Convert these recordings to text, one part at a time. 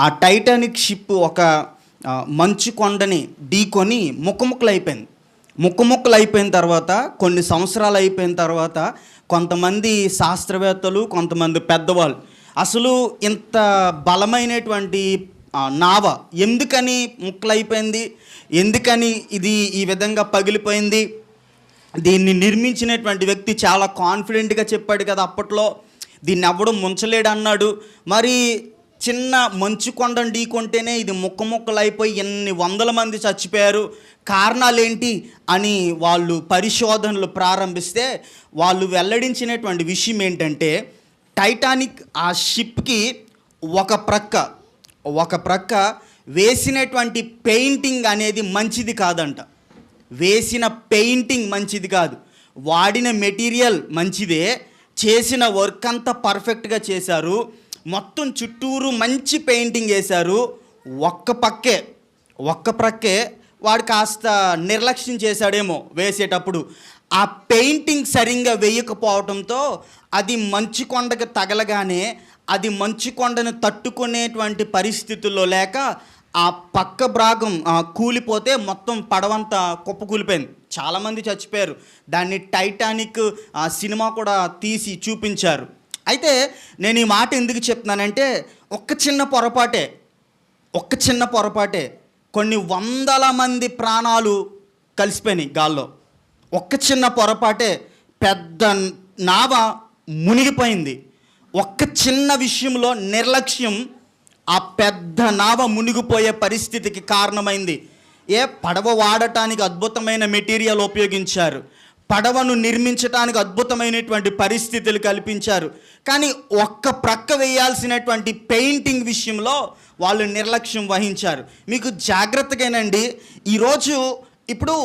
ఆ Titanic ship ఒక మంచు కొండని ఢీకొని ముక్కముక్కలు అయిపోయింది. ముక్కముక్కలు అయిపోయిన తర్వాత కొన్ని సంవత్సరాలు అయిపోయిన తర్వాత కొంతమంది శాస్త్రవేత్తలు, కొంతమంది పెద్దవాళ్ళు అసలు ఇంత బలమైనటువంటి నావ ఎందుకని ముక్కలైపోయింది, ఎందుకని ఇది ఈ విధంగా పగిలిపోయింది, దీన్ని నిర్మించినటువంటి వ్యక్తి చాలా కాన్ఫిడెంట్గా చెప్పాడు కదా అప్పట్లో, దీన్ని ఎవ్వడం ముంచలేడు అన్నాడు. మరి చిన్న మంచు కొండను ఢీకొంటేనే ఇది ముక్కలు అయిపోయి ఎన్ని వందల మంది చచ్చిపోయారు, కారణాలేంటి అని వాళ్ళు పరిశోధనలు ప్రారంభిస్తే వాళ్ళు వెల్లడించినటువంటి విషయం ఏంటంటే, టైటానిక్ ఆ షిప్కి ఒక ప్రక్క వేసినటువంటి పెయింటింగ్ అనేది మంచిది కాదంట. వేసిన పెయింటింగ్ మంచిది కాదు, వాడిన మెటీరియల్ మంచిదే, చేసిన వర్క్ అంతా పర్ఫెక్ట్గా చేశారు, మొత్తం చుట్టూరు మంచి పెయింటింగ్ వేశారు. ఒక్క ప్రక్కే వాడు కాస్త నిర్లక్ష్యం చేశాడేమో వేసేటప్పుడు. ఆ పెయింటింగ్ సరిగ్గా వేయకపోవడంతో అది మంచు కొండకు తగలగానే అది మంచు కొండను తట్టుకునేటువంటి పరిస్థితుల్లో లేక ఆ పక్క భాగం కూలిపోతే మొత్తం పడవంతా కుప్పకూలిపోయింది, చాలామంది చచ్చిపోయారు. దాన్ని టైటానిక్ సినిమా కూడా తీసి చూపించారు. అయితే నేను ఈ మాట ఎందుకు చెప్తున్నానంటే, ఒక్క చిన్న పొరపాటే కొన్ని వందల మంది ప్రాణాలు కలిసిపోయినాయి గాల్లో. ఒక్క చిన్న పొరపాటే పెద్ద నావ మునిగిపోయింది. ఒక్క చిన్న విషయంలో నిర్లక్ష్యం ఆ పెద్ద నావ మునిగిపోయే పరిస్థితికి కారణమైంది. పడవ వాడటానికి అద్భుతమైన మెటీరియల్ ఉపయోగించారు, పడవను నిర్మించడానికి అద్భుతమైనటువంటి పరిస్థితులు కల్పించారు, కానీ ఒక్క ప్రక్క వేయాల్సినటువంటి పెయింటింగ్ విషయంలో వాళ్ళు నిర్లక్ష్యం వహించారు. మీకు జాగ్రత్తగానండి, ఈరోజు ఇప్పుడు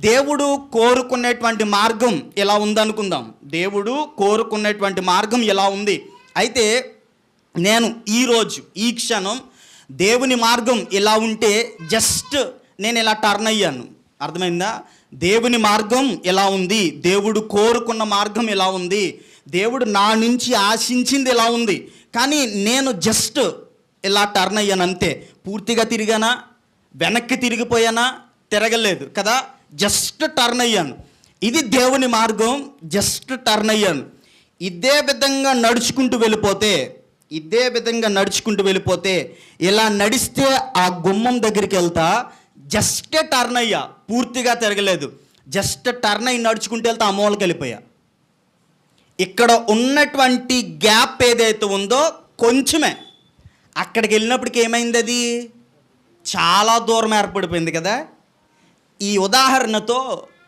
దేవుడు కోరుకునేటువంటి మార్గం ఎలా ఉందనుకుందాం. దేవుడు కోరుకునేటువంటి మార్గం ఎలా ఉంది. అయితే నేను ఈరోజు ఈ క్షణం దేవుని మార్గం ఎలా ఉంటే జస్ట్ నేను ఇలా టర్న్ అయ్యాను, అర్థమైందా? దేవుని మార్గం ఎలా ఉంది, దేవుడు కోరుకున్న మార్గం ఎలా ఉంది, దేవుడు నా నుంచి ఆశించింది ఎలా ఉంది, కానీ నేను జస్ట్ ఇలా టర్న్ అయ్యాను అంతే. పూర్తిగా తిరిగానా, వెనక్కి తిరిగిపోయానా? తిరగలేదు కదా, జస్ట్ టర్న్ అయ్యాను. ఇది దేవుని మార్గం, జస్ట్ టర్న్ అయ్యాను. ఇదే విధంగా నడుచుకుంటూ వెళ్ళిపోతే ఇలా నడిస్తే ఆ గుమ్మం దగ్గరికి వెళ్తా, జస్ట్ టర్న్ అయ్యా, పూర్తిగా తిరగలేదు, జస్ట్ టర్న్ అయ్యి నడుచుకుంటూ వెళ్తా ఆ మూలకి వెళ్ళిపోయా. ఇక్కడ ఉన్నటువంటి గ్యాప్ ఏదైతే ఉందో కొంచెమే, అక్కడికి వెళ్ళినప్పటికి ఏమైంది, అది చాలా దూరం ఏర్పడిపోయింది కదా. ఈ ఉదాహరణతో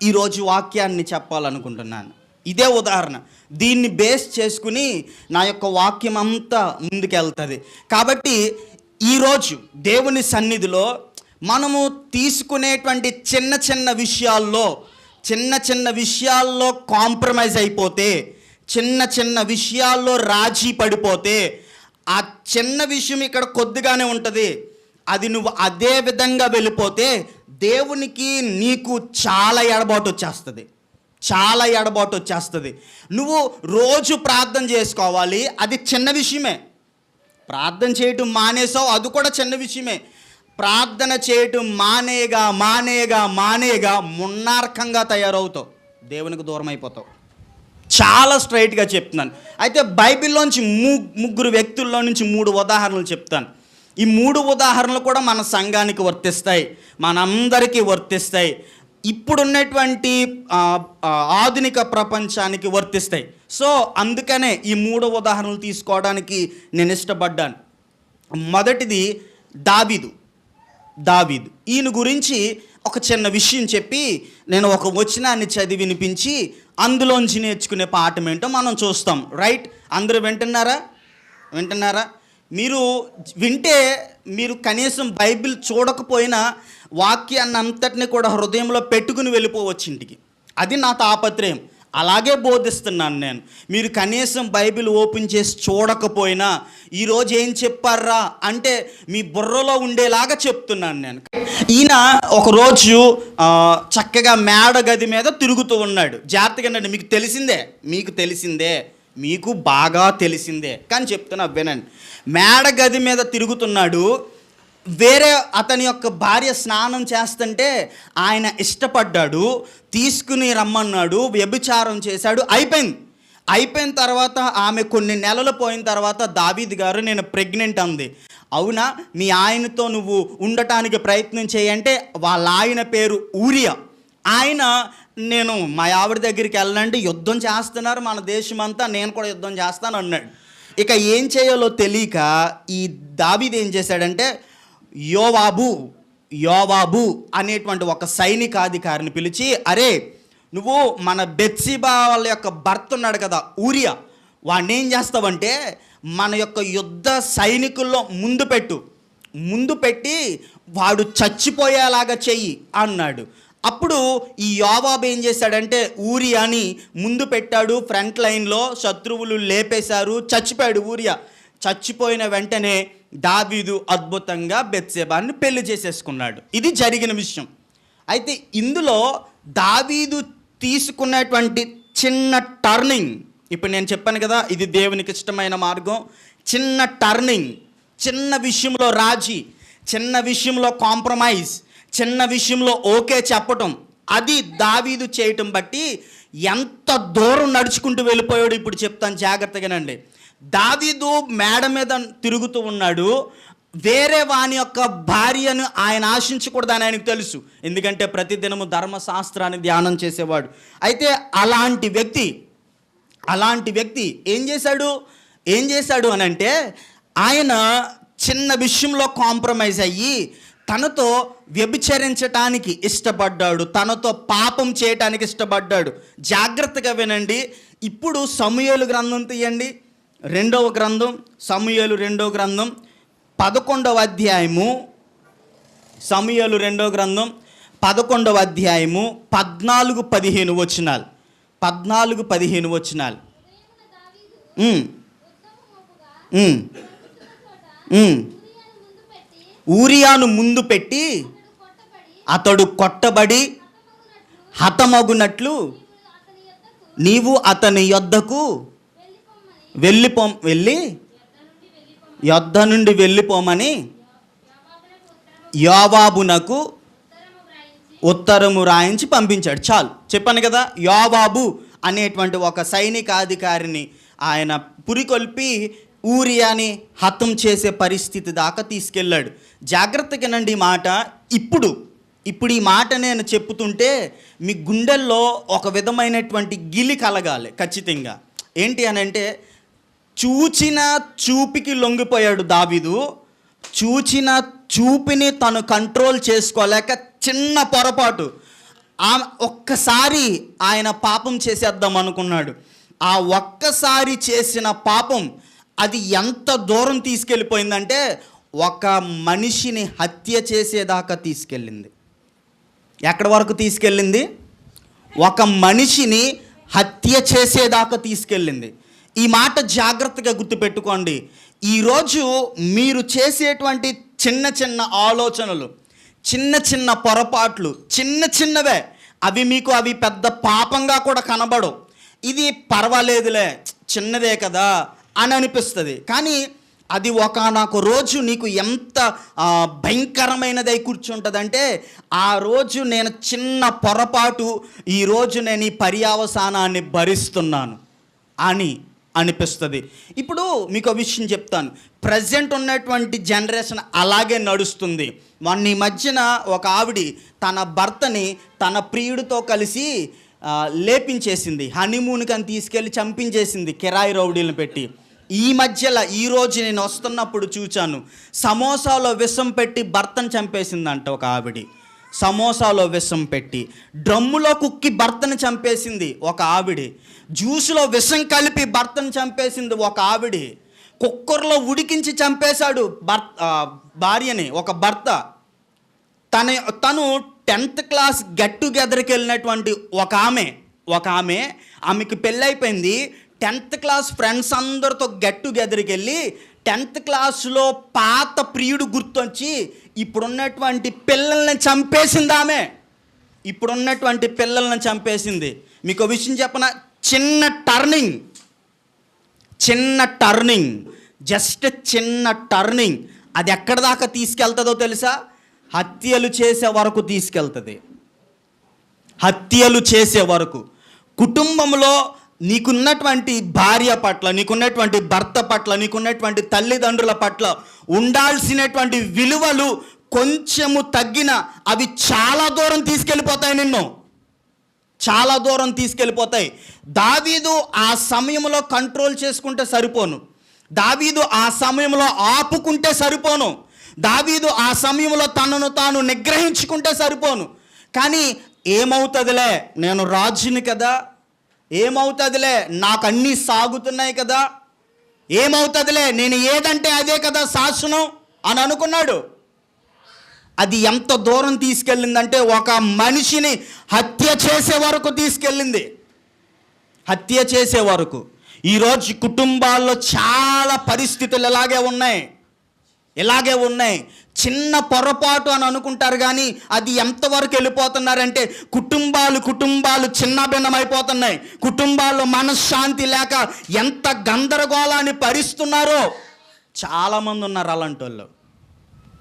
ఈరోజు వాక్యాన్ని చెప్పాలనుకుంటున్నాను. ఇదే ఉదాహరణ, దీన్ని బేస్ చేసుకుని నా యొక్క వాక్యం అంతా ముందుకెళ్తుంది. కాబట్టి ఈరోజు దేవుని సన్నిధిలో మనము తీసుకునేటువంటి చిన్న చిన్న విషయాల్లో కాంప్రమైజ్ అయిపోతే, చిన్న విషయాల్లో రాజీ పడిపోతే, ఆ చిన్న విషయం ఇక్కడ కొద్దిగానే ఉంటుంది, అది నువ్వు అదే విధంగా వెళ్ళిపోతే దేవునికి నీకు చాలా ఎడబాటు వచ్చేస్తుంది. నువ్వు రోజు ప్రార్థన చేసుకోవాలి, అది చిన్న విషయమే. ప్రార్థన చేయటం మానేసావు, అది కూడా చిన్న విషయమే. ప్రార్థన చేయటం మానేగా మున్నార్కంగా తయారవుతావు, దేవునికి దూరం అయిపోతావు. చాలా స్ట్రైట్గా చెప్తున్నాను. అయితే బైబిల్లోంచి ముగ్గురు వ్యక్తుల్లో నుంచి 3 ఉదాహరణలు చెప్తాను. ఈ 3 ఉదాహరణలు కూడా మన సంఘానికి వర్తిస్తాయి, మనందరికీ వర్తిస్తాయి, ఇప్పుడున్నటువంటి ఆధునిక ప్రపంచానికి వర్తిస్తాయి. సో అందుకనే ఈ 3 ఉదాహరణలు తీసుకోవడానికి నేను ఇష్టపడ్డాను. మొదటిది దావీదు. ఈయన గురించి ఒక చిన్న విషయం చెప్పి నేను ఒక వచనాన్ని చదివి వినిపించి అందులోంచి నేర్చుకునే పాఠం ఏంటో మనం చూస్తాం. రైట్? అందరూ వింటున్నారా? మీరు వింటే మీరు కనీసం బైబిల్ చూడకపోయినా వాక్యాన్ని అంతటిని కూడా హృదయంలో పెట్టుకుని వెళ్ళిపోవచ్చు ఇంటికి. అది నా తాపత్రయం, అలాగే బోధిస్తున్నాను నేను. మీరు కనీసం బైబిల్ ఓపెన్ చేసి చూడకపోయినా ఈరోజు ఏం చెప్పారా అంటే మీ బుర్రలో ఉండేలాగా చెప్తున్నాను నేను. ఈయన ఒకరోజు చక్కగా మేడ గది మీద తిరుగుతూ ఉన్నాడు. జాగ్రత్తగా మీకు తెలిసిందే, మీకు బాగా తెలిసిందే, కానీ చెప్తున్నా వినండి. మేడ గది మీద తిరుగుతున్నాడు. వేరే అతని యొక్క భార్య స్నానం చేస్తుంటే ఆయన ఇష్టపడ్డాడు, తీసుకుని రమ్మన్నాడు, వ్యభిచారం చేశాడు. అయిపోయిన తర్వాత ఆమె కొన్ని నెలలు పోయిన తర్వాత దావీదు గారు నేను ప్రెగ్నెంట్ అంది. అవునా, మీ ఆయనతో నువ్వు ఉండటానికి ప్రయత్నం చేయంటే వాళ్ళ ఆయన పేరు ఊరియా. ఆయన నేను మా ఆవిడ దగ్గరికి వెళ్ళండి, యుద్ధం చేస్తున్నారు మన దేశమంతా, నేను కూడా యుద్ధం చేస్తాను అన్నాడు. ఇక ఏం చేయాలో తెలియక ఈ దావీదు ఏం చేశాడంటే యోవాబు అనేటువంటి ఒక సైనికాధికారిని పిలిచి, అరే నువ్వు మన బెత్సిబా వాళ్ళ యొక్క భర్త ఉన్నాడు కదా ఊరియా, వాడిని ఏం చేస్తావంటే మన యొక్క యుద్ధ సైనికుల్లో ముందు పెట్టి వాడు చచ్చిపోయేలాగా చెయ్యి అన్నాడు. అప్పుడు ఈ యోవాబు ఏం చేశాడంటే ఊరియాని ముందు పెట్టాడు. ఫ్రంట్ లైన్లో శత్రువులు లేపేశారు, చచ్చిపోయాడు ఊరియా. చచ్చిపోయిన వెంటనే దావీదు అద్భుతంగా బెత్షెబాని పెళ్లి చేసేసుకున్నాడు. ఇది జరిగిన విషయం. అయితే ఇందులో దావీదు తీసుకున్నటువంటి చిన్న టర్నింగ్, ఇప్పుడు నేను చెప్పాను కదా ఇది దేవునికి ఇష్టమైన మార్గం. చిన్న టర్నింగ్, చిన్న విషయంలో రాజీ, చిన్న విషయంలో కాంప్రమైజ్, చిన్న విషయంలో ఓకే చెప్పటం, అది దావీదు చేయటం బట్టి ఎంత దూరం నడుచుకుంటూ వెళ్ళిపోయాడు ఇప్పుడు చెప్తాను జాగ్రత్తగానండి. దావీదు మేడ మీద తిరుగుతూ ఉన్నాడు. వేరే వాని యొక్క భార్యను ఆయన ఆశించకూడదని ఆయనకు తెలుసు, ఎందుకంటే ప్రతిదినము ధర్మశాస్త్రాన్ని ధ్యానం చేసేవాడు. అయితే అలాంటి వ్యక్తి ఏం చేశాడు అని అంటే ఆయన చిన్న విషయంలో కాంప్రమైజ్ అయ్యి తనతో వ్యభిచరించటానికి ఇష్టపడ్డాడు, తనతో పాపం చేయటానికి ఇష్టపడ్డాడు. జాగ్రత్తగా వినండి. ఇప్పుడు సమూయేలు గ్రంథం తీయండి, సమూయేలు 2వ గ్రంథం 11వ అధ్యాయము, సమూయేలు 2వ గ్రంథం 11వ అధ్యాయము 14-15 వచనాలు. 14-15 వచనాలు. ఊరియాను ముందు పెట్టి అతడు కొట్టబడి హతమగునట్లు నీవు అతని యొద్దకు వెళ్ళి యొద్ద నుండి వెళ్ళిపోమని యోవాబునకు ఉత్తరము రాయించి పంపించాడు. చాలు చెప్పాను కదా, యోవాబు అనేటువంటి ఒక సైనికాధికారిని ఆయన పురికొల్పి ఊరియాని హతం చేసే పరిస్థితి దాకా తీసుకెళ్ళాడు. జాగ్రత్తగానండి ఈ మాట. ఇప్పుడు ఈ మాట నేను చెప్పుతుంటే మీ గుండెల్లో ఒక విధమైనటువంటి గిలి కలగాలి ఖచ్చితంగా. ఏంటి అని అంటే, చూచిన చూపుకి లొంగిపోయాడు దావీదు. చూచిన చూపుని తను కంట్రోల్ చేసుకోలేక చిన్న పొరపాటు, ఒక్కసారి ఆయన పాపం చేసేద్దాం అనుకున్నాడు. ఆ ఒక్కసారి చేసిన పాపం అది ఎంత దూరం తీసుకెళ్ళిపోయిందంటే ఒక మనిషిని హత్య చేసేదాకా తీసుకెళ్ళింది. ఎక్కడి వరకు తీసుకెళ్ళింది? ఒక మనిషిని హత్య చేసేదాకా తీసుకెళ్ళింది. ఈ మాట జాగ్రత్తగా గుర్తుపెట్టుకోండి. ఈరోజు మీరు చేసేటువంటి చిన్న చిన్న ఆలోచనలు, చిన్న చిన్న పొరపాట్లు, చిన్నవే, అవి పెద్ద పాపంగా కూడా కనబడవు. ఇది పర్వాలేదులే, చిన్నదే కదా అని అనిపిస్తుంది. కానీ అది ఒకానొక రోజు నీకు ఎంత భయంకరమైనదై కూర్చుంటుందంటే, ఆ రోజు నేను చిన్న పొరపాటు, ఈరోజు నేను ఈ పర్యవసానాన్ని భరిస్తున్నాను అని అనిపిస్తుంది. ఇప్పుడు మీకు విషయం చెప్తాను. ప్రజెంట్ ఉన్నటువంటి జనరేషన్ అలాగే నడుస్తుంది. మొన్న ఈ మధ్యన ఒక ఆవిడ తన భర్తని తన ప్రియుడితో కలిసి లేపించేసింది, హనీమూన్కి అని తీసుకెళ్ళి చంపించేసింది కిరాయి రౌడీలను పెట్టి. ఈరోజు నేను వస్తున్నప్పుడు చూచాను, సమోసాలో విషం పెట్టి భర్తను చంపేసిందంట ఒక ఆవిడ. సమోసాలో విషం పెట్టి, డ్రమ్ములో కుక్కి భర్తను చంపేసింది ఒక ఆవిడ. జ్యూస్లో విషం కలిపి భర్తను చంపేసింది ఒక ఆవిడ. కుక్కర్లో ఉడికించి చంపేశాడు భార్యని ఒక భర్త. తను 10th క్లాస్ గెట్ టుగెదర్కి వెళ్ళినటువంటి ఒక ఆమెకి పెళ్ళైపోయింది. 10th క్లాస్ ఫ్రెండ్స్ అందరితో గెట్ టుగెదర్కి వెళ్ళి 10th క్లాస్లో పాత ప్రియుడు గుర్తొచ్చి ఇప్పుడున్నటువంటి పిల్లల్ని చంపేసింది. మీకు విషయం చెప్పన, చిన్న టర్నింగ్ చిన్న టర్నింగ్, జస్ట్ చిన్న టర్నింగ్ అది ఎక్కడి దాకా తీసుకెళ్తుందో తెలుసా? హత్యలు చేసే వరకు తీసుకెళ్తుంది. హత్యలు చేసే వరకు. కుటుంబంలో నీకున్నటువంటి భార్య పట్ల, నీకున్నటువంటి భర్త పట్ల, నీకున్నటువంటి తల్లిదండ్రుల పట్ల ఉండాల్సినటువంటి విలువలు కొంచెము తగ్గిన అవి చాలా దూరం తీసుకెళ్ళిపోతాయి, నిన్ను చాలా దూరం తీసుకెళ్ళిపోతాయి. దావీదు ఆ సమయంలో కంట్రోల్ చేసుకుంటే సరిపోను, దావీదు ఆ సమయంలో ఆపుకుంటే సరిపోను, దావీదు ఆ సమయంలో తనను తాను నిగ్రహించుకుంటే సరిపోను. కానీ ఏమవుతుందిలే, నేను రాజుని కదా, ఏమవుతుందిలే, నాకు అన్నీ సాగుతున్నాయి కదా, ఏమవుతుందిలే, నేను ఏదంటే అదే కదా శాసనం అని అనుకున్నాడు. అది ఎంత దూరం తీసుకెళ్ళిందంటే ఒక మనిషిని హత్య చేసే వరకు తీసుకెళ్ళింది, హత్య చేసే వరకు. ఈరోజు కుటుంబాల్లో చాలా పరిస్థితులు ఇలాగే ఉన్నాయి. చిన్న పొరపాటు అని అనుకుంటారు, కానీ అది ఎంతవరకు వెళ్ళిపోతున్నారంటే కుటుంబాలు చిన్న భిన్నమైపోతున్నాయి. కుటుంబాల్లో మనశ్శాంతి లేక ఎంత గందరగోళాన్ని పరిస్తున్నారో చాలామంది ఉన్నారు, అలాంటి వాళ్ళు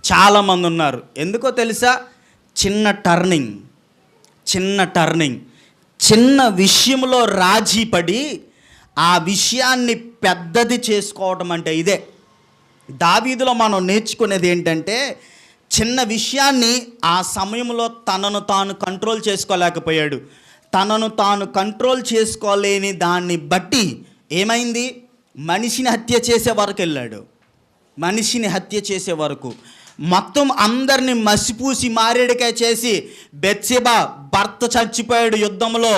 చాలామంది ఉన్నారు. ఎందుకో తెలుసా? చిన్న టర్నింగ్, చిన్న విషయంలో రాజీ పడి ఆ విషయాన్ని పెద్దది చేసుకోవటం అంటే ఇదే. దావీదులో మనం నేర్చుకునేది ఏంటంటే, చిన్న విషయాన్ని ఆ సమయంలో తనను తాను కంట్రోల్ చేసుకోలేకపోయాడు. తనను తాను కంట్రోల్ చేసుకోలేని దాన్ని బట్టి ఏమైంది? మనిషిని హత్య చేసే వరకు వెళ్ళాడు. మనిషిని హత్య చేసే వరకు మొత్తం అందరిని మసిపూసి మారేడుకాయ చేసి, బెత్షెబా భర్త చచ్చిపోయాడు యుద్ధంలో,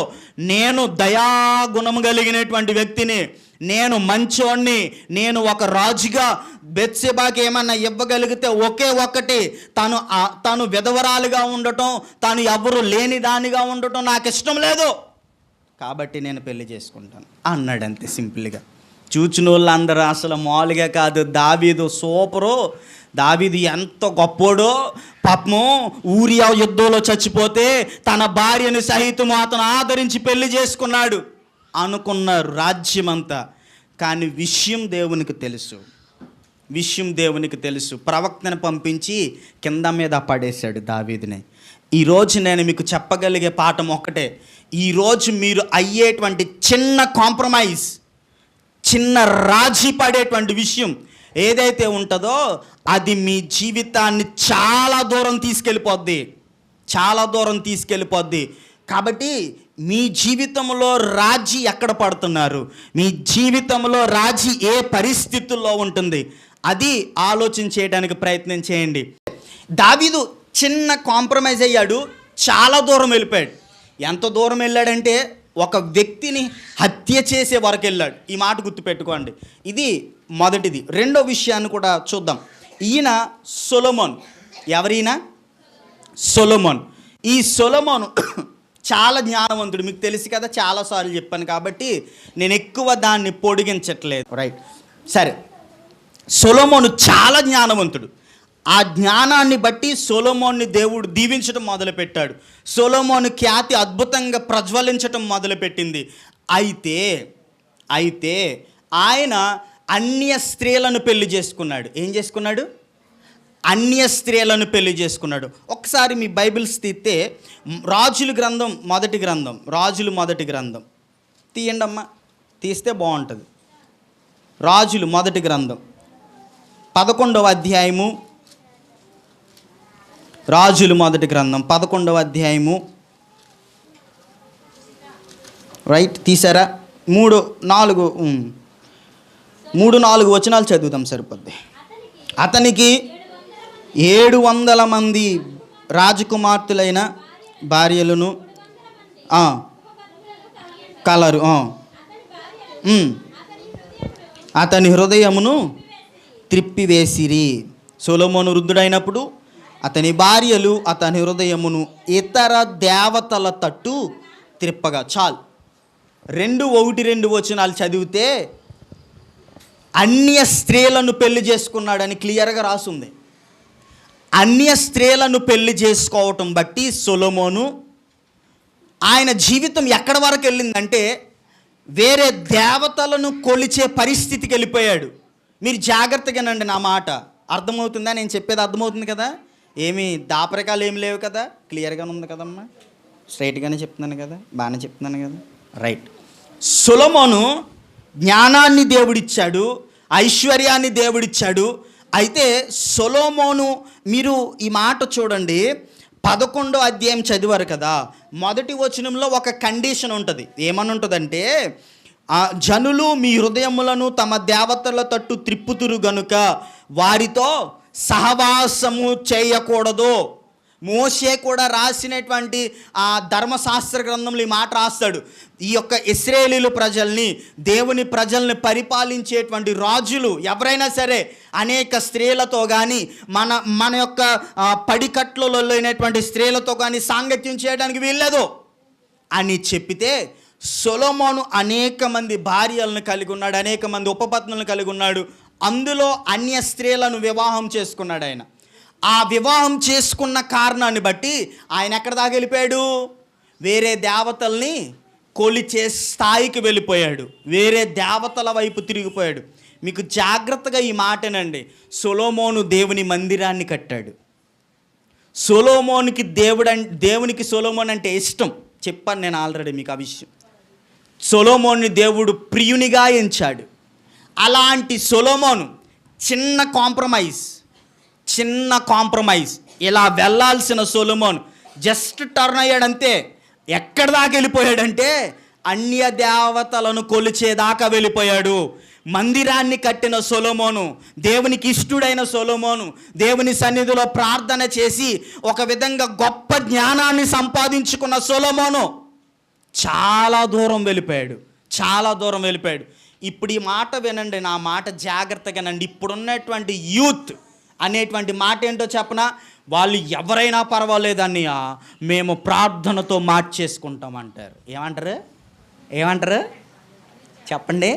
నేను దయాగుణం కలిగినటువంటి వ్యక్తిని, నేను మంచోణ్ణి, నేను ఒక రాజుగా బెత్షెబాకి ఏమన్నా ఇవ్వగలిగితే ఒకే ఒక్కటి, తను విధవరాలుగా ఉండటం, తను ఎవరు లేని దానిగా ఉండటం నాకు ఇష్టం లేదు, కాబట్టి నేను పెళ్లి చేసుకుంటాను అన్నాడు. అంతే సింపుల్గా. చూచిన వాళ్ళందరూ అసలు మామూలుగా కాదు, దావీదు సూపరు, దావీదు ఎంత గొప్పోడో, పాపము ఊరియా యుద్ధంలో చచ్చిపోతే తన భార్యను సహితం అతను ఆదరించి పెళ్లి చేసుకున్నాడు అనుకున్నారు రాజ్యమంతా. కానీ విషయం దేవునికి తెలుసు. ప్రవక్తను పంపించి కింద మీద పడేశాడు దావీదుని. ఈరోజు నేను మీకు చెప్పగలిగే పాఠం ఒక్కటే. ఈరోజు మీరు అయ్యేటువంటి చిన్న కాంప్రమైజ్, చిన్న రాజీ పడేటువంటి విషయం ఏదైతే ఉంటుందో అది మీ జీవితాన్ని చాలా దూరం తీసుకెళ్ళిపోద్ది. కాబట్టి మీ జీవితంలో రాజీ ఎక్కడ పడుతున్నారు, మీ జీవితంలో రాజీ ఏ పరిస్థితుల్లో ఉంటుంది, అది ఆలోచన చేయడానికి ప్రయత్నం చేయండి. దావీదు చిన్న కాంప్రమైజ్ అయ్యాడు, చాలా దూరం వెళ్ళిపోయాడు. ఎంత దూరం వెళ్ళాడంటే ఒక వ్యక్తిని హత్య చేసే వరకు వెళ్ళాడు. ఈ మాట గుర్తుపెట్టుకోండి. ఇది మొదటిది. రెండో విషయాన్ని కూడా చూద్దాం. ఈయన సొలొమోన్. ఎవరైనా? సొలొమోన్. ఈ సొలొమోన్ చాలా జ్ఞానవంతుడు, మీకు తెలుసు కదా, చాలాసార్లు చెప్పాను కాబట్టి నేను ఎక్కువ దాన్ని పొడిగించట్లేదు. రైట్, సరే. సొలొమోను చాలా జ్ఞానవంతుడు. ఆ జ్ఞానాన్ని బట్టి సొలొమోన్ని దేవుడు దీవించడం మొదలుపెట్టాడు. సొలొమోను ఖ్యాతి అద్భుతంగా ప్రజ్వలించటం మొదలుపెట్టింది. అయితే ఆయన అన్య స్త్రీలను పెళ్లి చేసుకున్నాడు. ఏం చేసుకున్నాడు? అన్య స్త్రీలను పెళ్లి చేసుకున్నాడు. ఒకసారి మీ బైబిల్స్ తీస్తే రాజుల మొదటి గ్రంథం తీయండి అమ్మా, తీస్తే బాగుంటుంది. రాజులు మొదటి గ్రంథం 11వ అధ్యాయము. రాజులు మొదటి గ్రంథం 11వ అధ్యాయము. రైట్, తీసారా? 3-4 వచనాలు చదువుతాం సరిపోద్ది. అతనికి 700 మంది రాజకుమార్తెలైన భార్యలను కలరు. అతని హృదయమును త్రిప్పివేసిరి. సొలొమోను వృద్ధుడైనప్పుడు అతని భార్యలు అతని హృదయమును ఇతర దేవతల తట్టు త్రిప్పగా. చాలు, 2:1-2 వచనాలు చదివితే అన్య స్త్రీలను పెళ్లి చేసుకున్నాడని క్లియర్గా రాసుంది. అన్య స్త్రీలను పెళ్లి చేసుకోవటం బట్టి సొలొమోను ఆయన జీవితం ఎక్కడి వరకు వెళ్ళిందంటే వేరే దేవతలను కొలిచే పరిస్థితికి వెళ్ళిపోయాడు. మీరు జాగ్రత్తగానండి, నా మాట అర్థమవుతుందా? నేను చెప్పేది అర్థమవుతుంది కదా? ఏమి దాపరికాలు ఏమి లేవు కదా? క్లియర్గానే ఉంది కదమ్మా? స్ట్రైట్గానే చెప్తున్నాను కదా? బాగానే చెప్తున్నాను కదా? రైట్. సొలొమోను జ్ఞానాన్ని దేవుడిచ్చాడు, ఐశ్వర్యాన్ని దేవుడిచ్చాడు. అయితే సొలొమోను, మీరు ఈ మాట చూడండి, 11వ అధ్యాయం చదివారు కదా, మొదటి వచనంలో ఒక కండిషన్ ఉంటుంది. ఏమని ఉంటుందంటే, జనులు మీ హృదయములను తమ దేవతల తట్టు త్రిప్పుతురు గనుక వారితో సహవాసము చేయకూడదు. మోషే కూడా రాసినటువంటి ఆ ధర్మశాస్త్ర గ్రంథంలో ఈ మాట రాస్తాడు. ఈ యొక్క ఇశ్రాయేలీలు ప్రజల్ని, దేవుని ప్రజల్ని పరిపాలించేటువంటి రాజులు ఎవరైనా సరే అనేక స్త్రీలతో కానీ, మన యొక్క పడికట్లలో లేనటువంటి స్త్రీలతో కానీ సాంగత్యం చేయడానికి వీల్లేదు అని చెప్పితే, సొలొమోను అనేక మంది భార్యలను కలిగి ఉన్నాడు, అనేక మంది ఉపపత్నులను కలిగి ఉన్నాడు. అందులో అన్య స్త్రీలను వివాహం చేసుకున్నాడు ఆయన. ఆ వివాహం చేసుకున్న కారణాన్ని బట్టి ఆయన ఎక్కడ దాకా వెళ్ళిపోయాడు? వేరే దేవతల్ని కొలిచే స్థాయికి వెళ్ళిపోయాడు, వేరే దేవతల వైపు తిరిగిపోయాడు. మీకు జాగ్రత్తగా ఈ మాటనండి, సొలొమోను దేవుని మందిరాన్ని కట్టాడు. దేవునికి సొలొమోన్ అంటే ఇష్టం, చెప్పాను నేను ఆల్రెడీ మీకు ఆ విషయం. సొలొమోన్ని దేవుడు ప్రియునిగా ఎంచాడు. అలాంటి సొలొమోను చిన్న కాంప్రమైజ్ ఇలా వెళ్ళాల్సిన సొలొమోను జస్ట్ టర్న్ అయ్యాడంతే. ఎక్కడి దాకా వెళ్ళిపోయాడంటే అన్య దేవతలను కొలిచేదాకా వెళ్ళిపోయాడు. మందిరాన్ని కట్టిన సొలొమోను, దేవునికి ఇష్టుడైన సొలొమోను, దేవుని సన్నిధిలో ప్రార్థన చేసి ఒక విధంగా గొప్ప జ్ఞానాన్ని సంపాదించుకున్న సొలొమోను చాలా దూరం వెళ్ళిపోయాడు. ఇప్పుడు ఈ మాట వినండి, నా మాట జాగ్రత్తగానండి. ఇప్పుడున్నటువంటి యూత్ అనేటువంటి మాట ఏంటో చెప్పనా? వాళ్ళు ఎవరైనా పర్వాలేదని మేము ప్రార్థనతో మార్చేసుకుంటాం అంటారు. ఏమంటారు చెప్పండి?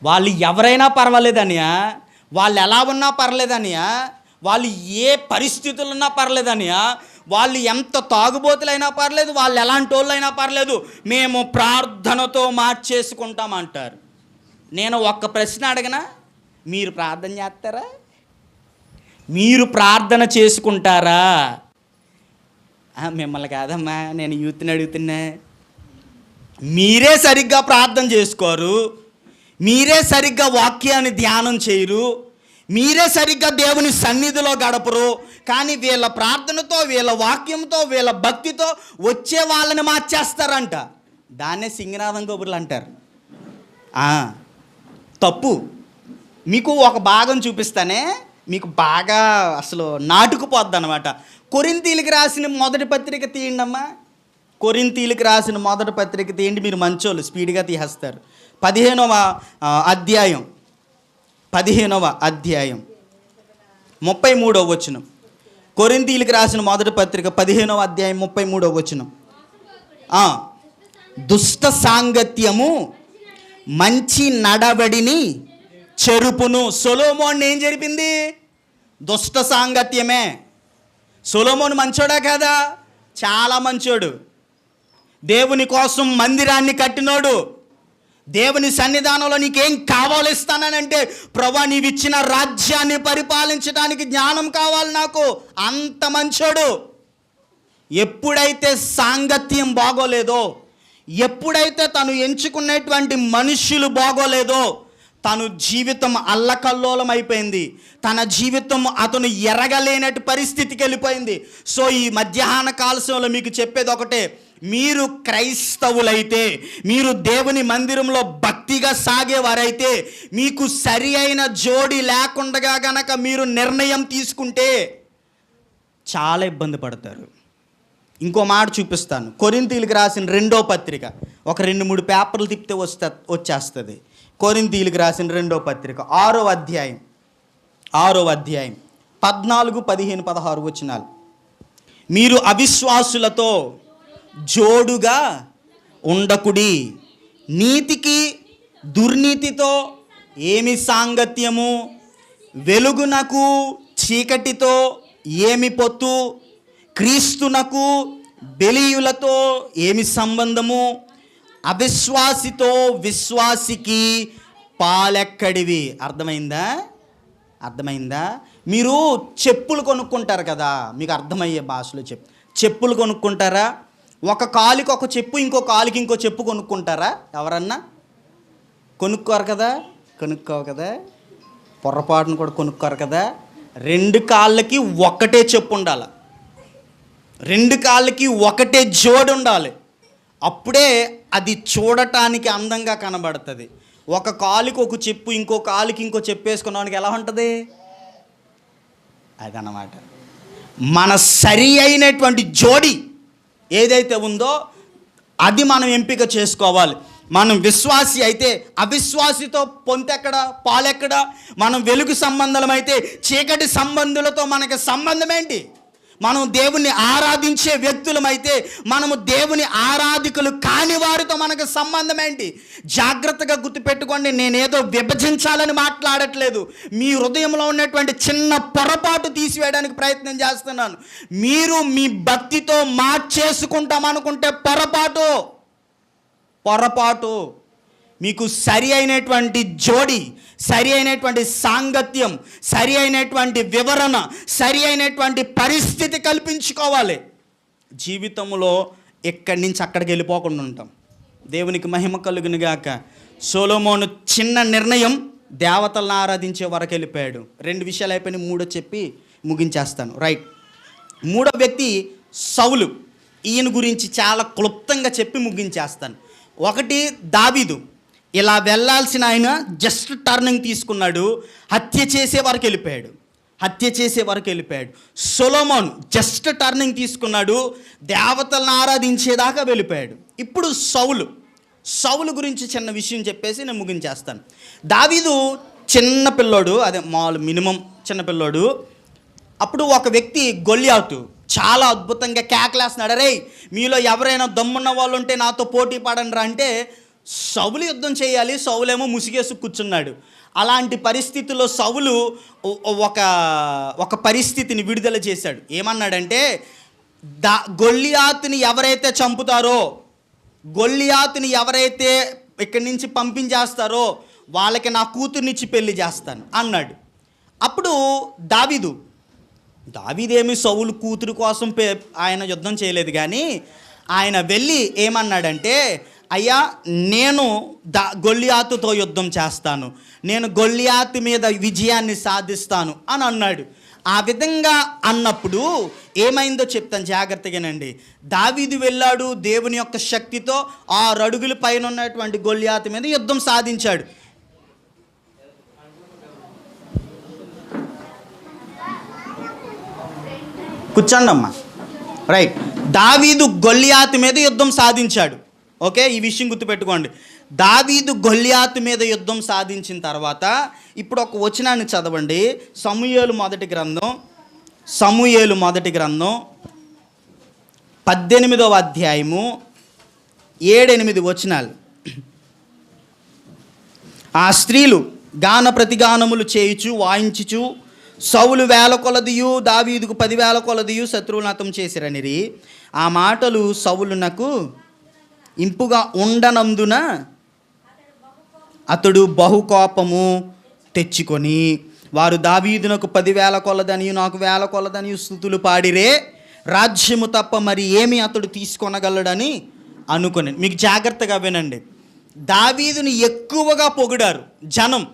వాళ్ళు ఎవరైనా పర్వాలేదనియా, వాళ్ళు ఎలా ఉన్నా పర్లేదనియా, వాళ్ళు ఏ పరిస్థితులు ఉన్నా పర్లేదనియా, వాళ్ళు ఎంత తాగుబోతులైనా పర్లేదు, వాళ్ళు ఎలాంటి వాళ్ళు అయినా పర్లేదు, మేము ప్రార్థనతో మార్చేసుకుంటామంటారు. నేను ఒక్క ప్రశ్న అడగనా? మీరు ప్రార్థన చేస్తారా? మీరు ప్రార్థన చేసుకుంటారా? మిమ్మల్ని కాదమ్మా, నేను యూత్ని అడుగుతున్నా. మీరే సరిగ్గా ప్రార్థన చేసుకోరు, మీరే సరిగ్గా వాక్యాన్ని ధ్యానం చేయరు, మీరే సరిగ్గా దేవుని సన్నిధిలో గడపరు. కానీ వీళ్ళ ప్రార్థనతో, వీళ్ళ వాక్యంతో, వీళ్ళ భక్తితో వచ్చే వాళ్ళని మార్చేస్తారంట. దాన్నే సింగనాథం కబుర్లు అంటారు. తప్పు. మీకు ఒక భాగం చూపిస్తానే, మీకు బాగా అసలు నాటుకుపోద్ది అనమాట. కొరింథీయులకు రాసిన మొదటి పత్రిక తీయండి అమ్మా. కొరింథీయులకు రాసిన మొదటి పత్రిక తీయండి. మీరు మంచోళ్ళు, స్పీడ్గా తీసేస్తారు. 15వ అధ్యాయం 33వ వచనం. కొరింథీయులకు రాసిన మొదటి పత్రిక 15వ అధ్యాయం 33వ వచనం. దుష్ట సాంగత్యము మంచి నడవడిని చెరుపును. సొలొమోన్ ఏం జరిపింది? దుష్ట సాంగత్యమే. సొలొమోన్ మంచోడా కాదా? చాలా మంచోడు. దేవుని కోసం మందిరాన్ని కట్టినోడు. దేవుని సన్నిధానంలో నీకేం కావాలో ఇస్తానంటే, ప్రభా నీవిచ్చిన రాజ్యాన్ని పరిపాలించడానికి జ్ఞానం కావాలి నాకు, అంత మంచోడు. ఎప్పుడైతే సాంగత్యం బాగోలేదో, ఎప్పుడైతే తను ఎంచుకునేటువంటి మనుష్యులు బాగోలేదో, తను జీవితం అల్లకల్లోలం అయిపోయింది. తన జీవితం అతను ఎరగలేనట్టు పరిస్థితికి వెళ్ళిపోయింది. సో ఈ మధ్యాహ్న కాలశంలో మీకు చెప్పేది ఒకటే, మీరు క్రైస్తవులైతే, మీరు దేవుని మందిరంలో భక్తిగా సాగేవారైతే, మీకు సరి అయిన జోడి లేకుండా గనక మీరు నిర్ణయం తీసుకుంటే చాలా ఇబ్బంది పడతారు. ఇంకో మాట చూపిస్తాను. కొరింథీయులకు రాసిన 2వ పత్రిక, ఒక 2-3 పేపర్లు తిప్పితే వచ్చేస్తుంది. కొరింథీయులకు రాసిన 2వ పత్రిక 6వ అధ్యాయం 14, 15, 16 వచనాలు. మీరు అవిశ్వాసులతో జోడుగా ఉండకుడి, నీతికి దుర్నీతితో ఏమి సాంగత్యము, వెలుగునకు చీకటితో ఏమి పొత్తు, క్రీస్తునకు బెలీయులతో ఏమి సంబంధము, అవిశ్వాసితో విశ్వాసికి పాలెక్కడివి. అర్థమైందా? మీరు చెప్పులు కొనుక్కుంటారు కదా, మీకు అర్థమయ్యే భాషలో చెప్పులు కొనుక్కుంటారా? ఒక కాలుకి ఒక చెప్పు, ఇంకో కాలుకి ఇంకో చెప్పు కొనుక్కుంటారా? ఎవరన్నా కొనుక్కోరు కదా, పొరపాటును కూడా కొనుక్కోరు కదా. 2 కాళ్ళకి ఒకటే చెప్పు ఉండాలి, 2 కాళ్ళకి ఒకటే జోడు ఉండాలి. అప్పుడే అది చూడటానికి అందంగా కనబడుతుంది. ఒక కాలుకి ఒక చెప్పు, ఇంకో కాలుకి ఇంకో చెప్పు వేసుకున్నానికి ఎలా ఉంటుంది? అదన్నమాట. మన సరి అయినటువంటి జోడి ఏదైతే ఉందో అది మనం ఎంపిక చేసుకోవాలి. మనం విశ్వాసి అయితే అవిశ్వాసితో పొంతెక్కడ, పాలెక్కడ? మనం వెలుగు సంబంధం అయితే చీకటి సంబంధులతో మనకి సంబంధం ఏంటి? మనం దేవుణ్ణి ఆరాధించే వ్యక్తులమైతే మనము దేవుని ఆరాధికులు కాని వారితో మనకు సంబంధం ఏంటి? జాగ్రత్తగా గుర్తుపెట్టుకోండి, నేనేదో విభజించాలని మాట్లాడట్లేదు. మీ హృదయంలో ఉన్నటువంటి చిన్న పొరపాటు తీసివేయడానికి ప్రయత్నం చేస్తున్నాను. మీరు మీ భక్తితో మార్చేసుకుంటామనుకుంటే పొరపాటు. మీకు సరి అయినటువంటి జోడి, సరి అయినటువంటి సాంగత్యం, సరి అయినటువంటి వివరణ, సరి అయినటువంటి పరిస్థితి కల్పించుకోవాలి. జీవితంలో ఎక్కడి నుంచి అక్కడికి వెళ్ళిపోకుండా ఉంటాం. దేవునికి మహిమ కలుగును గాక. సొలొమోను చిన్న నిర్ణయం దేవతలను ఆరాధించే వరకు వెళ్ళిపోయాడు. 2 విషయాలు అయిపోయినాయి, 3 చెప్పి ముగించేస్తాను. రైట్. 3వ వ్యక్తి సౌలు. ఈయన గురించి చాలా క్లుప్తంగా చెప్పి ముగించేస్తాను. 1 దావీదు. ఇలా వెళ్ళాల్సిన ఆయన జస్ట్ టర్నింగ్ తీసుకున్నాడు, హత్య చేసే వరకు వెళ్ళిపోయాడు. సొలొమోన్ జస్ట్ టర్నింగ్ తీసుకున్నాడు, దేవతలను ఆరాధించేదాకా వెళ్ళిపోయాడు. ఇప్పుడు సౌలు గురించి చిన్న విషయం చెప్పేసి నేను ముగించేస్తాను. దావీదు చిన్న పిల్లోడు, అదే మినిమం చిన్న పిల్లోడు. అప్పుడు ఒక వ్యక్తి గొల్యాతు చాలా అద్భుతంగా కేకలేస్తున్నాడు, రే మీలో ఎవరైనా దమ్మున్న వాళ్ళు ఉంటే నాతో పోటీ పడండి రా అంటే సౌలు యుద్ధం చేయాలి, సౌలేమో ముసిగేసు కూర్చున్నాడు. అలాంటి పరిస్థితుల్లో సౌలు ఒక పరిస్థితిని విడుదల చేశాడు. ఏమన్నాడంటే, గొల్లియాతుని ఎవరైతే చంపుతారో, గొల్లియాతుని ఎవరైతే ఇక్కడి నుంచి పంపించేస్తారో వాళ్ళకి నా కూతుర్నిచ్చి పెళ్లి చేస్తాను అన్నాడు. అప్పుడు దావీదేమి సౌలు కూతురు కోసం ఆయన యుద్ధం చేయలేదు, కానీ ఆయన వెళ్ళి ఏమన్నాడంటే, అయ్యా నేను గొల్లియాతుతో యుద్ధం చేస్తాను, నేను గొల్లియాతు మీద విజయాన్ని సాధిస్తాను అని అన్నాడు. ఆ విధంగా అన్నప్పుడు ఏమైందో చెప్తాను, జాగ్రత్తగానండి. దావీదు వెళ్ళాడు, దేవుని యొక్క శక్తితో 6 అడుగుల పైన ఉన్నటువంటి గొల్లియాతు మీద యుద్ధం సాధించాడు. కూర్చోండి అమ్మా. రైట్. దావీదు గొల్లియాతు మీద యుద్ధం సాధించాడు. ఓకే, ఈ విషయం గుర్తుపెట్టుకోండి. దావీదు గొల్లియాతు మీద యుద్ధం సాధించిన తర్వాత ఇప్పుడు ఒక వచనాన్ని చదవండి. సమూయేలు మొదటి గ్రంథం 18వ అధ్యాయము 7-8 వచనాలు. ఆ స్త్రీలు గాన ప్రతిగానములు చేయుచు వాయించుచు సౌలు 1000 కొలదియు దావీదుకు 10,000 కొలదియు శత్రువునతం చేసిరనిరి. ఆ మాటలు సౌలునకు ఇంపుగా ఉండనందున అతడు బహుకోపము తెచ్చుకొని, వారు దావీదునకు 10,000 కొలదనియు నాకు 1,000 కొలదనియు స్తుతులు పాడిరే, రాజ్యము తప్ప మరి ఏమి అతడు తీసుకొనగలడని అనుకుని. మీకు జాగ్రత్తగా వినండి. దావీదుని ఎక్కువగా పొగిడారు జనం,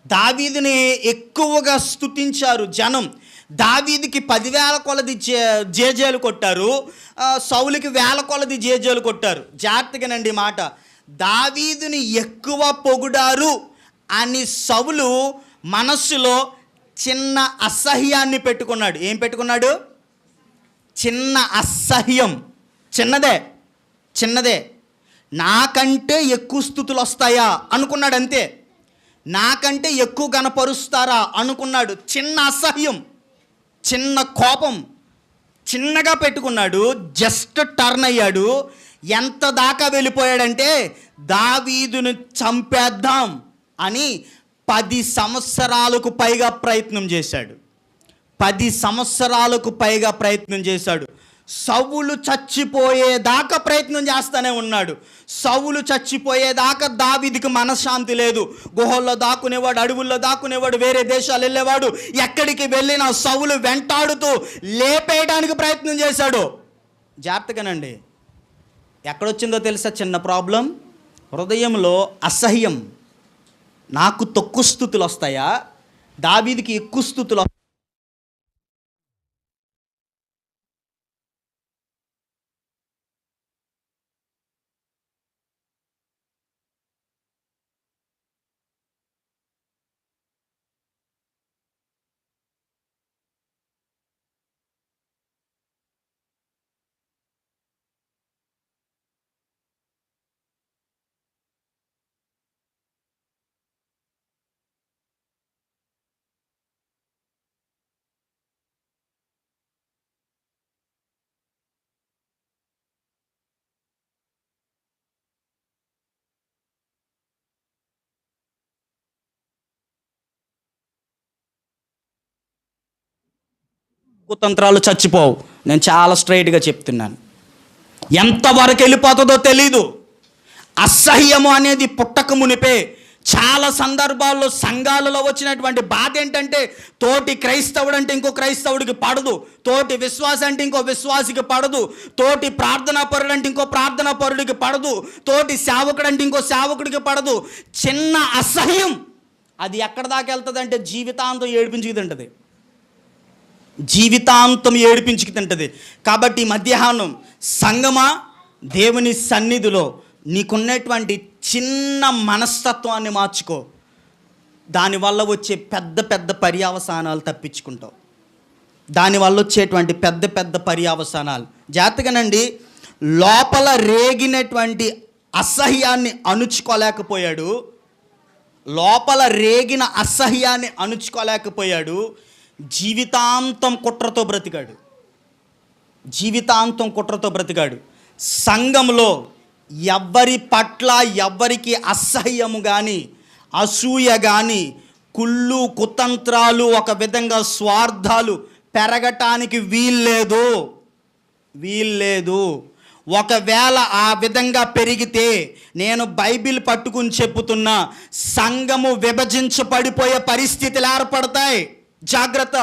దావీదుని ఎక్కువగా స్తుతించారు జనం. దావీదుకి 10,000 కొలది జేజేలు కొట్టారు, సౌలుకి 1,000 కొలది జేజేలు కొట్టారు. జాగ్రత్తగానండి మాట. దావీదుని ఎక్కువ పొగిడారు అని సౌలు మనస్సులో చిన్న అసహ్యాన్ని పెట్టుకున్నాడు. ఏం పెట్టుకున్నాడు? చిన్న అసహ్యం. చిన్నదే. నాకంటే ఎక్కువ స్తుతులు వస్తాయా అనుకున్నాడు, అంతే. నాకంటే ఎక్కువ గణపరుస్తారా అనుకున్నాడు. చిన్న అసహ్యం, చిన్న కోపం, చిన్నగా పెట్టుకున్నాడు. జస్ట్ టర్న్ అయ్యాడు. ఎంత దాకా వెళ్ళిపోయాడంటే, దావీదును చంపేద్దాం అని 10 సంవత్సరాలకు పైగా ప్రయత్నం చేశాడు. 10 సంవత్సరాలకు పైగా ప్రయత్నం చేశాడు. సౌలు చచ్చిపోయేదాకా ప్రయత్నం చేస్తూనే ఉన్నాడు. సౌలు చచ్చిపోయేదాకా దావీదుకి మనశ్శాంతి లేదు. గుహల్లో దాక్కునేవాడు, అడవుల్లో దాక్కునేవాడు, వేరే దేశాలు వెళ్ళేవాడు. ఎక్కడికి వెళ్ళినా సౌలు వెంటాడుతూ లేపేయడానికి ప్రయత్నం చేశాడు. జాగ్రత్తగానండి. ఎక్కడొచ్చిందో తెలుసా చిన్న ప్రాబ్లం? హృదయంలో అసహ్యం. నాకు తక్కువ స్థుతులు వస్తాయా, దావీదుకి ఎక్కువ స్థుతులు? కుతంత్రాలు చచ్చిపోవు. నేను చాలా స్ట్రైట్గా చెప్తున్నాను. ఎంతవరకు వెళ్ళిపోతుందో తెలీదు. అసహ్యము అనేది పుట్టక మునిపే చాలా సందర్భాల్లో సంఘాలలో వచ్చినటువంటి బాధ ఏంటంటే, తోటి క్రైస్తవుడు అంటే ఇంకో క్రైస్తవుడికి పడదు, తోటి విశ్వాసి అంటే ఇంకో విశ్వాసికి పడదు, తోటి ప్రార్థనా పరుడు అంటే ఇంకో ప్రార్థనా పరుడికి పడదు, తోటి సేవకుడు అంటే ఇంకో సేవకుడికి పడదు. చిన్న అసహ్యం అది ఎక్కడ దాకా వెళ్తుంది అంటే జీవితాంతం ఏడిపించుకు తింటుంది. జీవితాంతం ఏడిపించుకు తింటుంది. కాబట్టి మధ్యాహ్నం సంగమా, దేవుని సన్నిధిలో నీకున్నటువంటి చిన్న మనస్తత్వాన్ని మార్చుకో. దానివల్ల వచ్చే పెద్ద పెద్ద పర్యవసానాలు తప్పించుకుంటావు. దానివల్ల వచ్చేటువంటి పెద్ద పెద్ద పర్యవసానాలు జాగ్రత్తగానండి. లోపల రేగినటువంటి అసహ్యాన్ని అణుచుకోలేకపోయాడు. లోపల రేగిన అసహ్యాన్ని అణుచుకోలేకపోయాడు. జీవితాంతం కుట్రతో బ్రతికాడు. జీవితాంతం కుట్రతో బ్రతికాడు. సంఘంలో ఎవ్వరి పట్ల ఎవ్వరికి అసహ్యము కానీ, అసూయ కానీ, కుళ్ళు కుతంత్రాలు, ఒక విధంగా స్వార్థాలు పెరగటానికి వీల్లేదు. ఒకవేళ ఆ విధంగా పెరిగితే నేను బైబిల్ పట్టుకుని చెప్పుతున్నా, సంఘము విభజించబడిపోయే పరిస్థితులు ఏర్పడతాయి. జాగ్రత్త.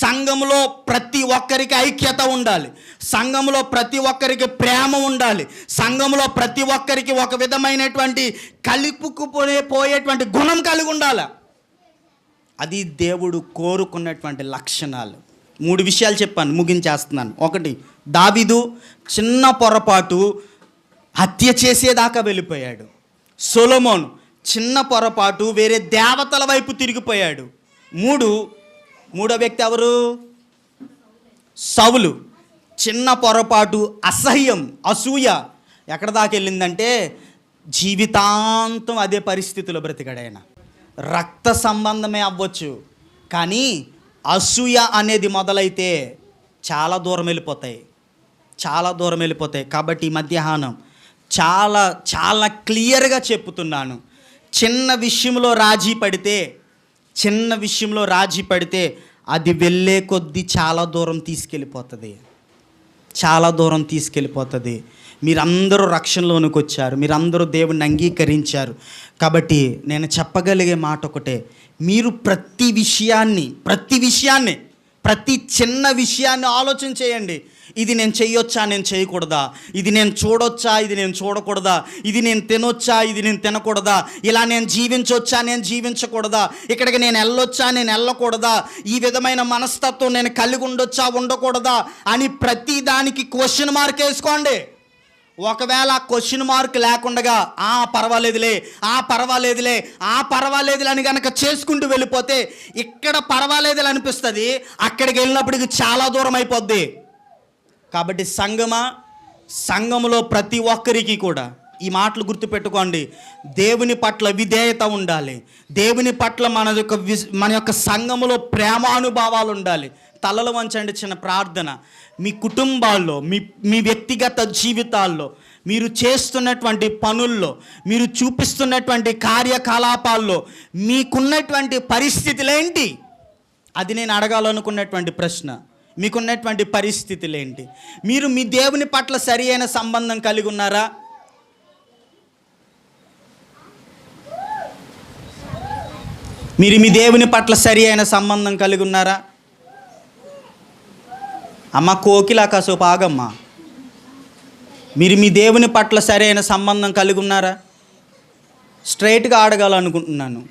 సంఘంలో ప్రతి ఒక్కరికి ఐక్యత ఉండాలి. సంఘంలో ప్రతి ఒక్కరికి ప్రేమ ఉండాలి. సంఘంలో ప్రతి ఒక్కరికి ఒక విధమైనటువంటి పోయేటువంటి గుణం కలిగి ఉండాలి. అది దేవుడు కోరుకున్నటువంటి లక్షణాలు. 3 విషయాలు చెప్పాను, ముగించేస్తున్నాను. 1, దావీదు చిన్న పొరపాటు హత్య చేసేదాకా వెళ్ళిపోయాడు. సొలొమోను చిన్న పొరపాటు వేరే దేవతల వైపు తిరిగిపోయాడు. మూడో వ్యక్తి ఎవరు? సౌలు. చిన్న పొరపాటు, అసహ్యం, అసూయ ఎక్కడ దాకా వెళ్ళిందంటే జీవితాంతం అదే పరిస్థితిలో బ్రతికాడు ఆయన. రక్త సంబంధమే అవ్వచ్చు, కానీ అసూయ అనేది మొదలైతే చాలా దూరం వెళ్ళిపోతాయి. కాబట్టి ఈ మధ్యాహ్నం చాలా చాలా క్లియర్గా చెప్తున్నాను. చిన్న విషయంలో రాజీ పడితే అది వెళ్ళే కొద్దీ చాలా దూరం తీసుకెళ్ళిపోతుంది. మీరందరూ రక్షణలోనికి వచ్చారు, మీరందరూ దేవుణ్ణి అంగీకరించారు. కాబట్టి నేను చెప్పగలిగే మాట ఒకటే, మీరు ప్రతి విషయాన్ని ప్రతి చిన్న విషయాన్ని ఆలోచన చేయండి. ఇది నేను చేయొచ్చా, నేను చేయకూడదా? ఇది నేను చూడొచ్చా, ఇది నేను చూడకూడదా? ఇది నేను తినొచ్చా, ఇది నేను తినకూడదా? ఇలా నేను జీవించొచ్చా, నేను జీవించకూడదా? ఇక్కడికి నేను వెళ్ళొచ్చా, నేను వెళ్ళకూడదా? ఈ విధమైన మనస్తత్వం నేను కలిగి ఉండొచ్చా, ఉండకూడదా అని ప్రతి దానికి క్వశ్చన్ మార్క్ వేసుకోండి. ఒకవేళ క్వశ్చన్ మార్క్ లేకుండా పర్వాలేదులే అని కనుక చేసుకుంటూ వెళ్ళిపోతే ఇక్కడ పర్వాలేదులే అనిపిస్తుంది, అక్కడికి వెళ్ళినప్పటికి చాలా దూరం అయిపోద్ది. కాబట్టి సంఘంలో ప్రతి ఒక్కరికి కూడా ఈ మాటలు గుర్తుపెట్టుకోండి. దేవుని పట్ల విధేయత ఉండాలి. దేవుని పట్ల మన యొక్క సంఘములో ప్రేమానుభావాలు ఉండాలి. తలలు వంచండి. చిన్న ప్రార్థన. మీ కుటుంబాల్లో, మీ వ్యక్తిగత జీవితాల్లో, మీరు చేస్తున్నటువంటి పనుల్లో, మీరు చూపిస్తున్నటువంటి కార్యకలాపాల్లో మీకున్నటువంటి పరిస్థితులేంటి? అది నేను అడగాలనుకున్నటువంటి ప్రశ్న. మీకున్నటువంటి పరిస్థితులు ఏంటి? మీరు మీ దేవుని పట్ల సరి అయిన సంబంధం కలిగి ఉన్నారా? మీరు మీ దేవుని పట్ల సరి అయిన సంబంధం కలిగి ఉన్నారా? అమ్మ కోకిలా కాసేపు ఆగమ్మా. మీరు మీ దేవుని పట్ల సరైన సంబంధం కలిగి ఉన్నారా? స్ట్రైట్గా అడగాలనుకుంటున్నాను.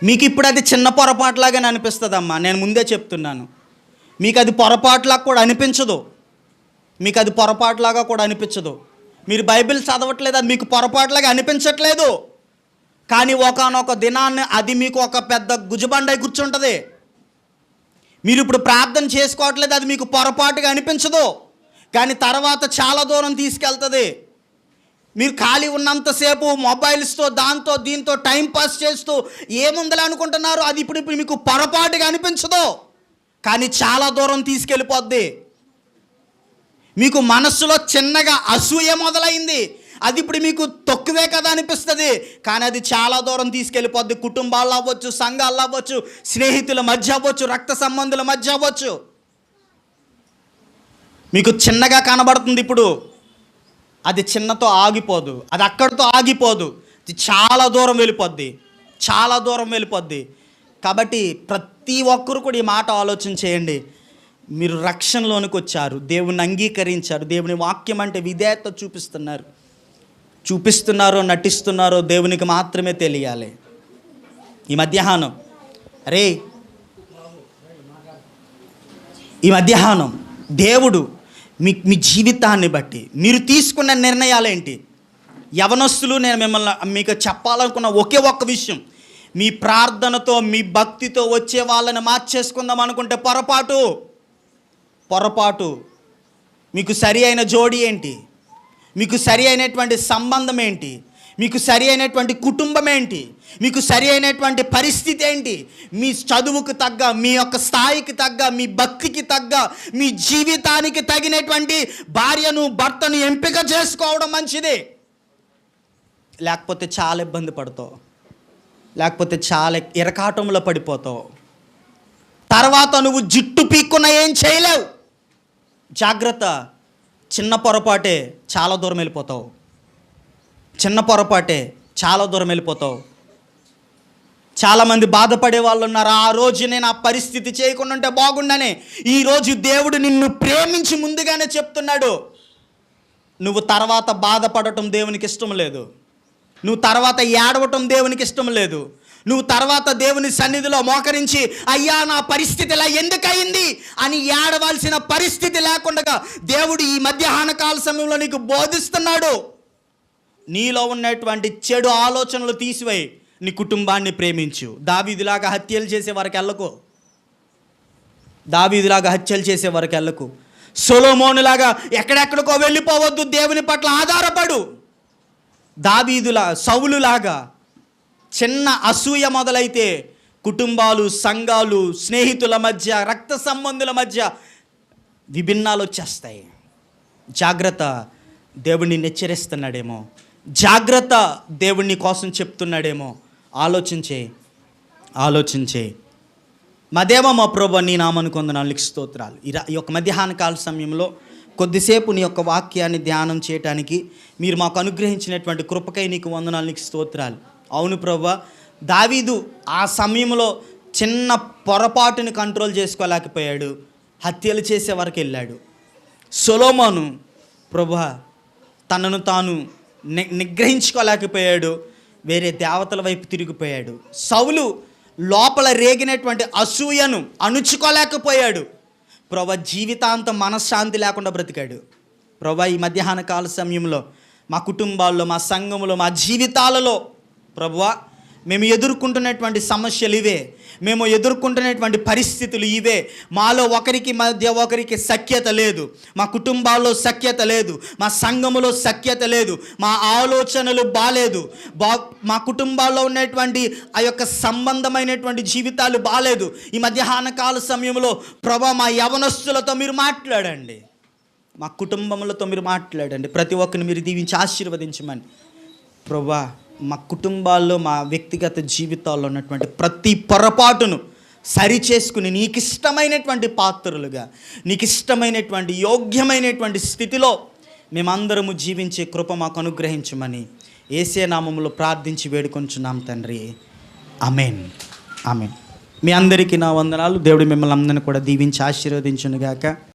మీకు ఇప్పుడు అది చిన్న పొరపాటులాగానే అనిపిస్తుందమ్మా, నేను ముందే చెప్తున్నాను. మీకు అది పొరపాటులాగా కూడా అనిపించదు. మీకు అది పొరపాటులాగా కూడా అనిపించదు. మీరు బైబిల్ చదవట్లేదు, అది మీకు పొరపాటులాగా అనిపించట్లేదు. కానీ ఒకానొక దినాన్ని అది మీకు ఒక పెద్ద గుజబండై కూర్చుంటుంది. మీరు ఇప్పుడు ప్రార్థన చేసుకోవట్లేదు, అది మీకు పొరపాటుగా అనిపించదు. కానీ తర్వాత చాలా దూరం తీసుకెళ్తుంది. మీరు ఖాళీ ఉన్నంతసేపు మొబైల్స్తో దాంతో దీంతో టైం పాస్ చేస్తూ ఏముందని అనుకుంటున్నారు, అది ఇప్పుడు మీకు పొరపాటుగా అనిపించదు. కానీ చాలా దూరం తీసుకెళ్ళిపోద్ది. మీకు మనస్సులో చిన్నగా అసూయ మొదలైంది, అది ఇప్పుడు మీకు తక్కువే కదా అనిపిస్తుంది. కానీ అది చాలా దూరం తీసుకెళ్ళిపోద్ది. కుటుంబాల్లో అవ్వచ్చు, సంఘాల్లో అవ్వచ్చు, స్నేహితుల మధ్య అవ్వచ్చు, రక్త సంబంధుల మధ్య అవ్వచ్చు. మీకు చిన్నగా కనబడుతుంది ఇప్పుడు, అది చిన్నతో ఆగిపోదు, అది అక్కడితో ఆగిపోదు, అది చాలా దూరం వెళ్ళిపోద్ది, చాలా దూరం వెళ్ళిపోద్ది. కాబట్టి ప్రతి ఒక్కరు కూడా ఈ మాట ఆలోచన చేయండి. మీరు రక్షణలోనికి వచ్చారు, దేవుని అంగీకరించారు, దేవుని వాక్యం అంటే విధేయత చూపిస్తున్నారో నటిస్తున్నారో దేవునికి మాత్రమే తెలియాలి. ఈ మధ్యాహ్నం దేవుడు మీ జీవితాన్ని బట్టి మీరు తీసుకున్న నిర్ణయాలేంటి? యవనస్తులు, నేను మిమ్మల్ని మీకు చెప్పాలనుకున్న ఒకే ఒక్క విషయం, మీ ప్రార్థనతో మీ భక్తితో వచ్చే వాళ్ళని మార్చేసుకుందాం అనుకుంటే పొరపాటు. మీకు సరి అయిన జోడి ఏంటి? మీకు సరి అయినటువంటి సంబంధం ఏంటి? మీకు సరి అయినటువంటి కుటుంబం ఏంటి? మీకు సరి అయినటువంటి పరిస్థితి ఏంటి? మీ చదువుకు తగ్గ, మీ యొక్క స్థాయికి తగ్గ, మీ భక్తికి తగ్గ, మీ జీవితానికి తగినటువంటి భార్యను భర్తను ఎంపిక చేసుకోవడం మంచిది. లేకపోతే చాలా ఇబ్బంది పడతావు, లేకపోతే చాలా ఇరకాటంలో పడిపోతావు. తర్వాత నువ్వు జుట్టు పీక్కున్న ఏం చేయలేవు. జాగ్రత్త. చిన్న పొరపాటే చాలా దూరం వెళ్ళిపోతావు. చాలామంది బాధపడే వాళ్ళు ఉన్నారు, ఆ రోజు నేను ఆ పరిస్థితి చేయకుండా ఉంటే బాగుండని. ఈరోజు దేవుడు నిన్ను ప్రేమించి ముందుగానే చెప్తున్నాడు, నువ్వు తర్వాత బాధపడటం దేవునికి ఇష్టం లేదు, నువ్వు తర్వాత ఏడవటం దేవునికి ఇష్టం లేదు, నువ్వు తర్వాత దేవుని సన్నిధిలో మోకరించి అయ్యా నా పరిస్థితి ఇలా ఎందుకయింది అని ఏడవలసిన పరిస్థితి లేకుండా దేవుడు ఈ మధ్యాహ్న కాల సమయంలో నీకు బోధిస్తున్నాడు. నీలో ఉన్నటువంటి చెడు ఆలోచనలు తీసివేయి, నీ కుటుంబాన్ని ప్రేమించు. దావీదులాగా హత్యలు చేసే వరకు వెళ్ళకు. సొలొమోనులాగా ఎక్కడెక్కడికో వెళ్ళిపోవద్దు, దేవుని పట్ల ఆధారపడు. సౌలులాగా చిన్న అసూయ మొదలైతే కుటుంబాలు, సంఘాలు, స్నేహితుల మధ్య, రక్త సంబంధుల మధ్య విభిన్నాలు వచ్చేస్తాయి. జాగ్రత్త. దేవుణ్ణి హెచ్చరిస్తున్నాడేమో, జాగ్రత్త, దేవుణ్ణి కోసం చెప్తున్నాడేమో. ఆలోచించే మా దేవ, మా ప్రభువా, నీ నామమునకు వందనాలు, స్తోత్రాలు. ఈ యొక్క మధ్యాహ్న కాల సమయంలో కొద్దిసేపు నీ యొక్క వాక్యాన్ని ధ్యానం చేయటానికి మీరు మాకు అనుగ్రహించినటువంటి కృపకై నీకు వందనాలు, నీకు స్తోత్రాలు. అవును ప్రభువా, దావీదు ఆ సమయంలో చిన్న పొరపాటుని కంట్రోల్ చేసుకోలేకపోయాడు, హత్యలు చేసే వరకు వెళ్ళాడు. సొలొమోను ప్రభువా తనను తాను నిగ్రహించుకోలేకపోయాడు, వేరే దేవతల వైపు తిరిగిపోయాడు. సౌలు లోపల రేగినటువంటి అసూయను అణుచుకోలేకపోయాడు. ప్రభువా జీవితాంతం మనశ్శాంతి లేకుండా బ్రతికాడు. ప్రభువా ఈ మధ్యాహ్న కాల సమయంలో మా కుటుంబాల్లో, మా సంఘంలో, మా జీవితాలలో ప్రభువా మేము ఎదుర్కొంటున్నటువంటి సమస్యలు ఇవే, మేము ఎదుర్కొంటున్నటువంటి పరిస్థితులు ఇవే. మాలో ఒకరికి మధ్య ఒకరికి సఖ్యత లేదు, మా కుటుంబాల్లో సఖ్యత లేదు, మా సంఘములో సఖ్యత లేదు, మా ఆలోచనలు బాలేదు, మా కుటుంబాల్లో ఉన్నటువంటి ఆ యొక్క సంబంధమైనటువంటి జీవితాలు బాలేదు. ఈ మధ్యాహ్న కాల సమయంలో ప్రభువా మా యవనస్తులతో మీరు మాట్లాడండి, మా కుటుంబములతో మీరు మాట్లాడండి, ప్రతి ఒక్కరిని మీరు దీవించి ఆశీర్వదించమని. ప్రభువా మా కుటుంబాల్లో, మా వ్యక్తిగత జీవితాల్లో ఉన్నటువంటి ప్రతి పొరపాటును సరి చేసుకుని నీకు ఇష్టమైనటువంటి పాత్రలుగా, నీకు ఇష్టమైనటువంటి యోగ్యమైనటువంటి స్థితిలో మేమందరము జీవించే కృప మాకు అనుగ్రహించమని యేసే నామములో ప్రార్థించి వేడుకొంచున్నాం తండ్రి. ఆమేన్. ఆమేన్. మీ అందరికీ నా వందనాలు. దేవుడు మిమ్మల్ని అందరిని కూడా దీవించి ఆశీర్వదించునుగాక.